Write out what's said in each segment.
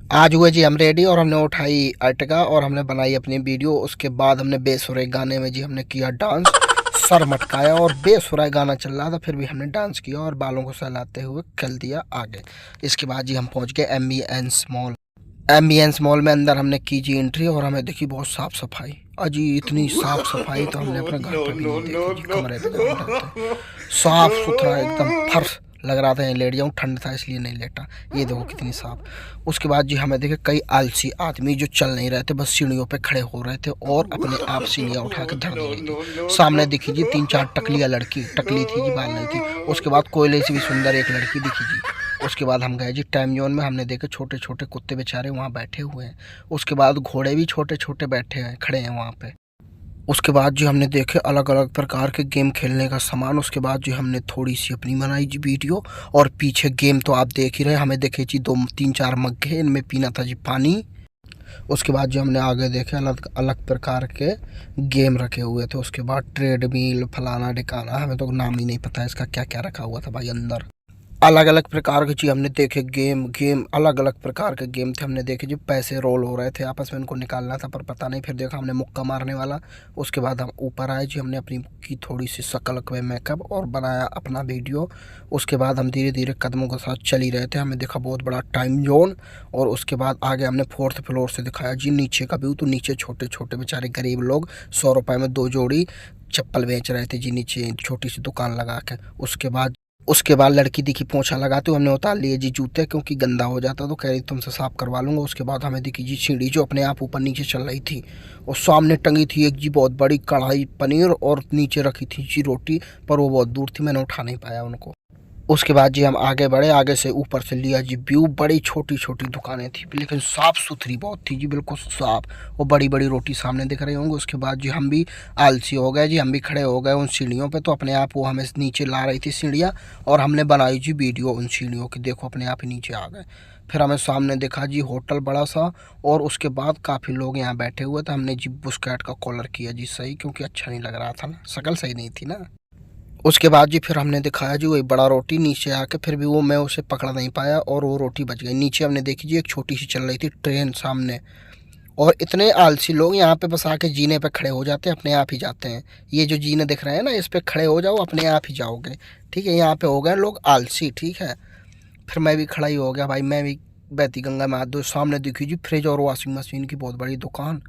आज हुए जी हम रेडी और हमने उठाई अर्टिगा और हमने बनाई अपनी वीडियो। उसके बाद हमने बेसुरे गाने में जी हमने किया डांस, सर मटकाया और बेसुरा गाना चल रहा था फिर भी हमने डांस किया और बालों को सहलाते हुए चल दिया आगे। इसके बाद जी हम पहुंच गए एमबीएंस मॉल। एमबीएंस मॉल में अंदर हमने की जी एंट्री और हमें देखी बहुत साफ सफाई। अजी इतनी साफ सफाई तो हमने अपने घर पे भी नहीं देखी जी। कमरे पे जब हम रहते साफ सुथरा एकदम फर्श लग रहा था यहीं लेट जाऊँ, ठंड था इसलिए नहीं लेटा। ये देखो कितनी साफ। उसके बाद जी हमें देखे कई आलसी आदमी जो चल नहीं रहे थे, बस सीढ़ियों पे खड़े हो रहे थे और अपने आप सीढ़ियाँ उठा के धर दी गई थी। सामने दिखी जी 3-4 टकलियाँ लड़की, टकली थी जी, बाल नहीं थी। उसके बाद कोयले से भी सुंदर एक लड़की दिखी जी। उसके बाद हम गए जी टाइम जोन में। हमने देखे छोटे छोटे कुत्ते बेचारे वहाँ बैठे हुए हैं। उसके बाद घोड़े भी छोटे छोटे बैठे हैं, खड़े हैं वहाँ पे। उसके बाद जो हमने देखे अलग अलग प्रकार के गेम खेलने का सामान। उसके बाद जो हमने थोड़ी सी अपनी बनाई जी वीडियो और पीछे गेम तो आप देख ही रहे। हमें देखे जी 2-3-4 मग्गे, इनमें पीना था जी पानी। उसके बाद जो हमने आगे देखे अलग अलग प्रकार के गेम रखे हुए थे। उसके बाद ट्रेडमिल फलाना ढिकाना, हमें तो नाम ही नहीं पता इसका क्या क्या रखा हुआ था भाई अंदर। अलग अलग प्रकार की चीज़ हमने देखे, गेम गेम अलग अलग प्रकार के गेम थे हमने देखे जी। पैसे रोल हो रहे थे आपस में, इनको निकालना था पर पता नहीं। फिर देखा हमने मुक्का मारने वाला। उसके बाद हम ऊपर आए जी, हमने अपनी की थोड़ी सी शक्ल में मेकअप और बनाया अपना वीडियो। उसके बाद हम धीरे धीरे कदमों के साथ चल ही रहे थे। हमें देखा बहुत बड़ा टाइम जोन और उसके बाद आगे हमने 4th फ्लोर से दिखाया जी नीचे का व्यू। तो नीचे छोटे छोटे बेचारे गरीब लोग 100 रुपये में 2 जोड़ी चप्पल बेच रहे थे जी, नीचे छोटी सी दुकान लगा के। उसके बाद लड़की दिखी पोंछा लगाते हुए। हमने उतार लिए जी जूते क्योंकि गंदा हो जाता, तो कह रही तुमसे साफ करवा लूँगा। उसके बाद हमें दिखी जी सीढ़ी जो अपने आप ऊपर नीचे चल रही थी और सामने टंगी थी एक जी बहुत बड़ी कढ़ाई पनीर और नीचे रखी थी जी रोटी, पर वो बहुत दूर थी, मैंने उठा नहीं पाया उनको। उसके बाद जी हम आगे बढ़े, आगे से ऊपर से लिया जी व्यू। बड़ी छोटी छोटी दुकानें थी लेकिन साफ़ सुथरी बहुत थी जी, बिल्कुल साफ़। और बड़ी बड़ी रोटी सामने दिख रही होंगी। उसके बाद जी हम भी आलसी हो गए जी, हम भी खड़े हो गए उन सीढ़ियों पे। तो अपने आप वो हमें नीचे ला रही थी सीढ़ियाँ और हमने बनाई जी वीडियो उन सीढ़ियों की। देखो अपने आप ही नीचे आ गए। फिर हमें सामने देखा जी होटल बड़ा सा और उसके बाद काफ़ी लोग यहाँ बैठे हुए थे। हमने जी बुशकैट का कॉलर किया जी सही, क्योंकि अच्छा नहीं लग रहा था ना, शक्ल सही नहीं थी ना। उसके बाद जी फिर हमने दिखाया जी वही बड़ा रोटी नीचे आके, फिर भी वो मैं उसे पकड़ नहीं पाया और वो रोटी बच गई। नीचे हमने देखी जी एक छोटी सी चल रही थी ट्रेन सामने। और इतने आलसी लोग यहाँ पे बस आके जीने पे खड़े हो जाते हैं, अपने आप ही जाते हैं। ये जो जीने दिख रहे हैं ना, इस पे खड़े हो जाओ अपने आप ही जाओगे। ठीक है, यहाँ पे हो गए लोग आलसी। ठीक है, फिर मैं भी खड़ा ही हो गया भाई, मैं भी बहती गंगा में हाथ धो। सामने दिखी जी फ्रिज और वॉशिंग मशीन की बहुत बड़ी दुकान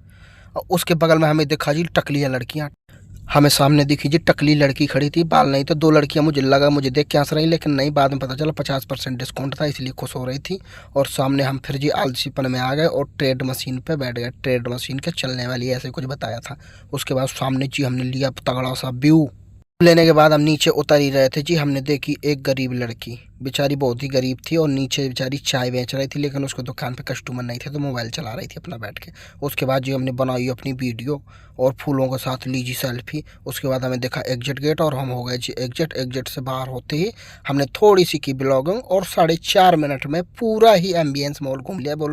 और उसके बगल में हमें दिखा जी टकलियाँ लड़कियाँ। हमें सामने दिखी जी टकली लड़की खड़ी थी, बाल नहीं तो 2 लड़कियां मुझे लगा मुझे देख के हंस रही, लेकिन नहीं, बाद में पता चला 50% डिस्काउंट था इसलिए खुश हो रही थी। और सामने हम फिर जी आलसीपन में आ गए और ट्रेड मशीन पे बैठ गए। ट्रेड मशीन के चलने वाली ऐसे कुछ बताया था। उसके बाद सामने जी हमने लिया तगड़ा सा व्यू। लेने के बाद हम नीचे उतर ही रहे थे जी, हमने देखी एक गरीब लड़की, बेचारी बहुत ही गरीब थी और नीचे बेचारी चाय बेच रही थी, लेकिन उसको दुकान पे कस्टमर नहीं थे तो मोबाइल चला रही थी अपना बैठ के। उसके बाद जी हमने बनाई अपनी वीडियो और फूलों के साथ ली जी सेल्फी। उसके बाद हमें देखा एग्जिट गेट और हम हो गए जी एग्जिट से बाहर होते ही हमने थोड़ी सी की ब्लॉगिंग और 4.5 मिनट में पूरा ही एम्बियंस मॉल घूम लिया। बोलो